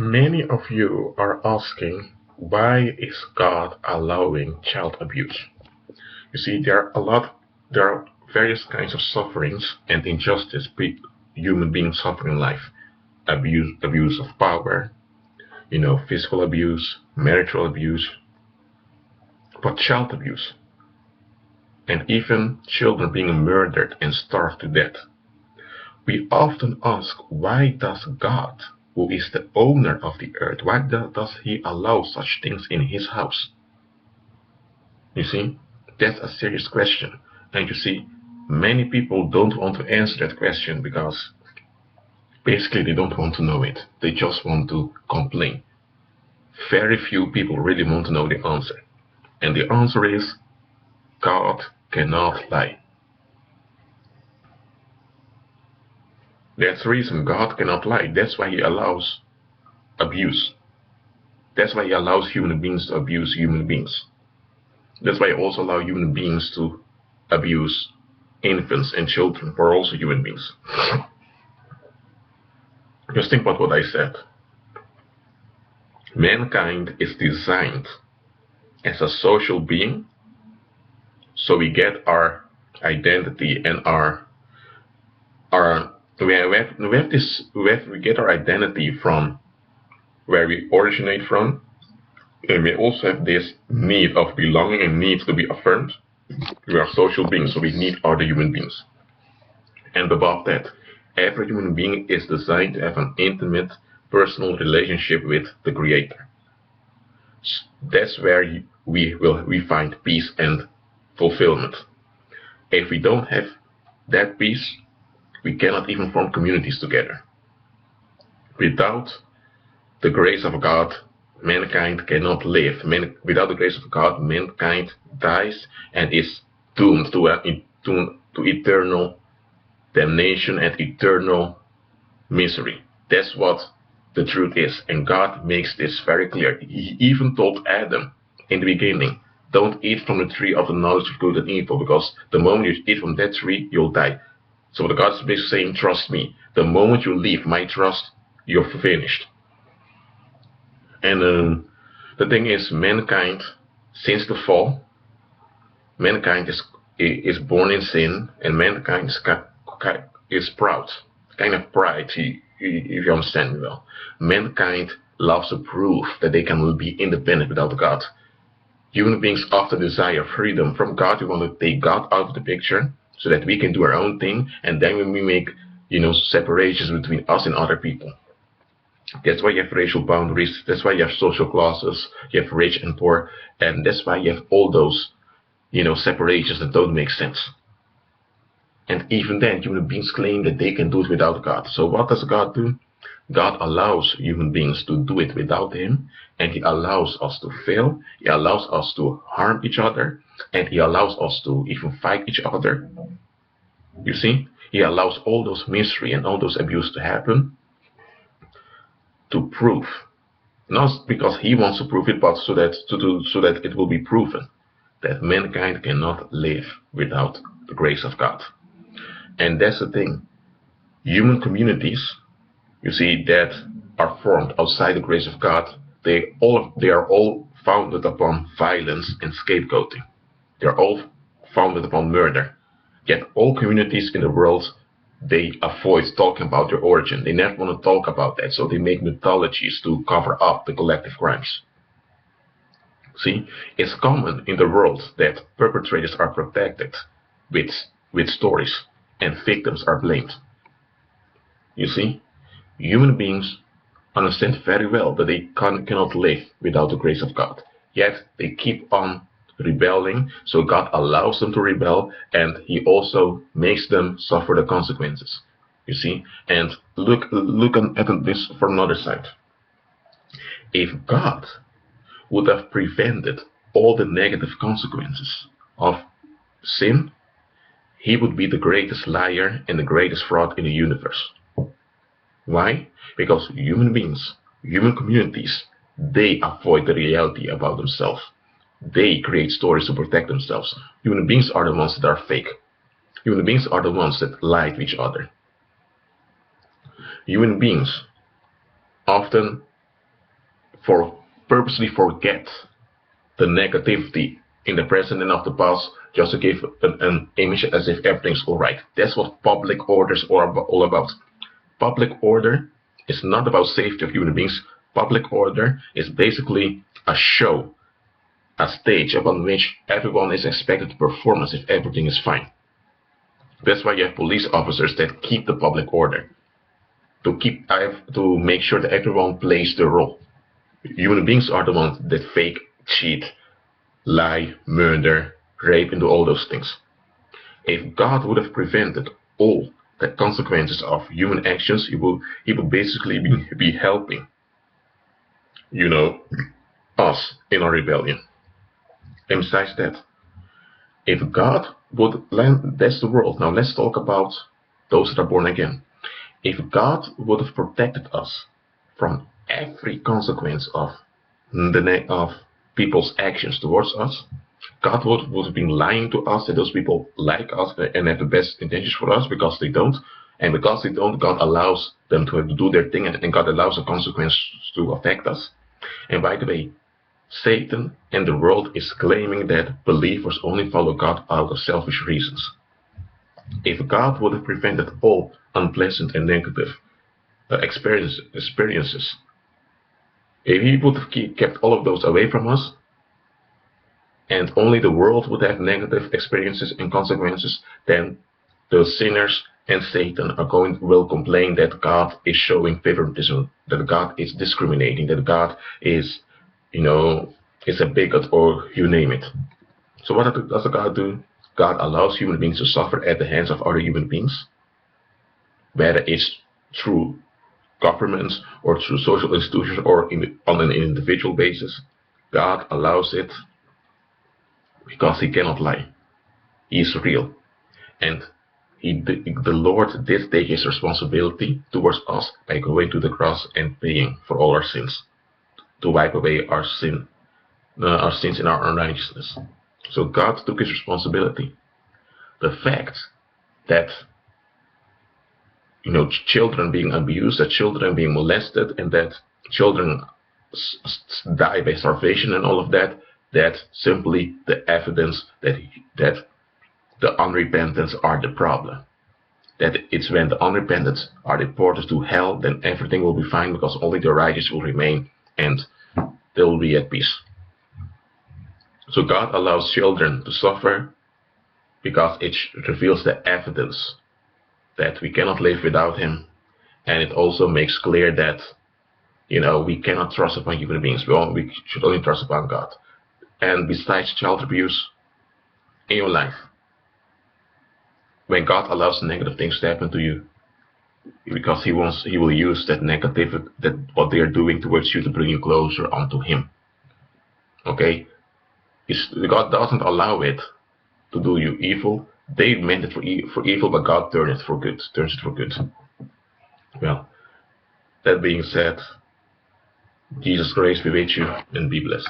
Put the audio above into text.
Many of you are asking, why is God allowing child abuse? You see, there are various kinds of sufferings and injustice human beings suffer in life. Abuse of power, physical abuse, marital abuse, but child abuse, and even children being murdered and starved to death. We often ask, why does God, who is the owner of the earth, why does he allow such things in his house? You see, that's a serious question. And you see, many people don't want to answer that question because basically they don't want to know it. They just want to complain. Very few people really want to know the answer. And the answer is, God cannot lie. That's the reason God cannot lie. That's why he allows abuse. That's why he allows human beings to abuse human beings. That's why he also allows human beings to abuse infants and children, who are also human beings. Just think about what I said. Mankind is designed as a social being, so we get our identity and we get our identity from where we originate from, and we also have this need of belonging and need to be affirmed. We are social beings, so we need other human beings. And above that, every human being is designed to have an intimate, personal relationship with the Creator. That's where we find peace and fulfillment. If we don't have that peace, we cannot even form communities together. Without the grace of God, mankind cannot live. Without the grace of God, mankind dies and is doomed to eternal damnation and eternal misery. That's what the truth is. And God makes this very clear. He even told Adam in the beginning, don't eat from the tree of the knowledge of good and evil, because the moment you eat from that tree, you'll die. So the God is basically saying, trust me. The moment you leave my trust, you're finished. And the thing is, mankind, since the fall, mankind is born in sin, and mankind is proud. Kind of pride, if you understand me well. Mankind loves to prove that they can be independent without God. Human beings often desire freedom from God. We want to take God out of the picture so that we can do our own thing, and then when we make, separations between us and other people. That's why you have racial boundaries. That's why you have social classes. You have rich and poor, and that's why you have all those, separations that don't make sense. And even then, human beings claim that they can do it without God. So what does God do? God allows human beings to do it without Him, and He allows us to fail. He allows us to harm each other, and He allows us to even fight each other. You see, He allows all those misery and all those abuse to happen to prove, not because He wants to prove it, but so that it will be proven that mankind cannot live without the grace of God. And that's the thing. Human communities, you see, that are formed outside the grace of God, they are all founded upon violence and scapegoating. They are all founded upon murder. Yet all communities in the world, they avoid talking about their origin. They never want to talk about that, so they make mythologies to cover up the collective crimes. See, it's common in the world that perpetrators are protected with stories, and victims are blamed. You see, human beings understand very well that they cannot live without the grace of God. Yet they keep on rebelling, so God allows them to rebel, and He also makes them suffer the consequences. You see, and look at this from another side. If God would have prevented all the negative consequences of sin, He would be the greatest liar and the greatest fraud in the universe. Why? Because human beings, human communities, they avoid the reality about themselves. They create stories to protect themselves. Human beings are the ones that are fake. Human beings are the ones that lie to each other. Human beings often purposely forget the negativity in the present and of the past just to give an image as if everything's alright. That's what public orders are all about. Public order is not about safety of human beings. Public order is basically a show, a stage upon which everyone is expected to perform as if everything is fine. That's why you have police officers that keep the public order, to make sure that everyone plays their role. Human beings are the ones that fake, cheat, lie, murder, rape, and do all those things. If God would have prevented all the consequences of human actions, he would basically be helping, us in our rebellion. And besides that, if God would land, that's the world. Now let's talk about those that are born again. If God would have protected us from every consequence of people's actions towards us, God would have been lying to us that those people like us and have the best intentions for us, because they don't. And because they don't, God allows them to do their thing, and God allows the consequences to affect us. And by the way, Satan and the world is claiming that believers only follow God out of selfish reasons. If God would have prevented all unpleasant and negative experiences, if he would have kept all of those away from us, and only the world would have negative experiences and consequences, then the sinners and Satan will complain that God is showing favoritism, that God is discriminating, that God is, is a bigot, or you name it. So what does God do? God allows human beings to suffer at the hands of other human beings, whether it's through governments or through social institutions or on an individual basis. God allows it because he cannot lie. He is real. And the Lord did take his responsibility towards us by going to the cross and paying for all our sins, to wipe away our sins and our unrighteousness. So God took his responsibility. The fact that children being abused, that children being molested, and that children die by starvation and all of that, that's simply the evidence that the unrepentant are the problem. That it's when the unrepentant are deported to hell, then everything will be fine, because only the righteous will remain and they will be at peace. So God allows children to suffer because it reveals the evidence that we cannot live without him, and it also makes clear that we cannot trust upon human beings. We should only trust upon God. And besides child abuse in your life, when God allows negative things to happen to you, because he will use that negative, that what they are doing towards you, to bring you closer onto him. Okay? God doesn't allow it to do you evil. They meant it for evil, but God turns it for good. Well, that being said, Jesus' grace be with you, and be blessed.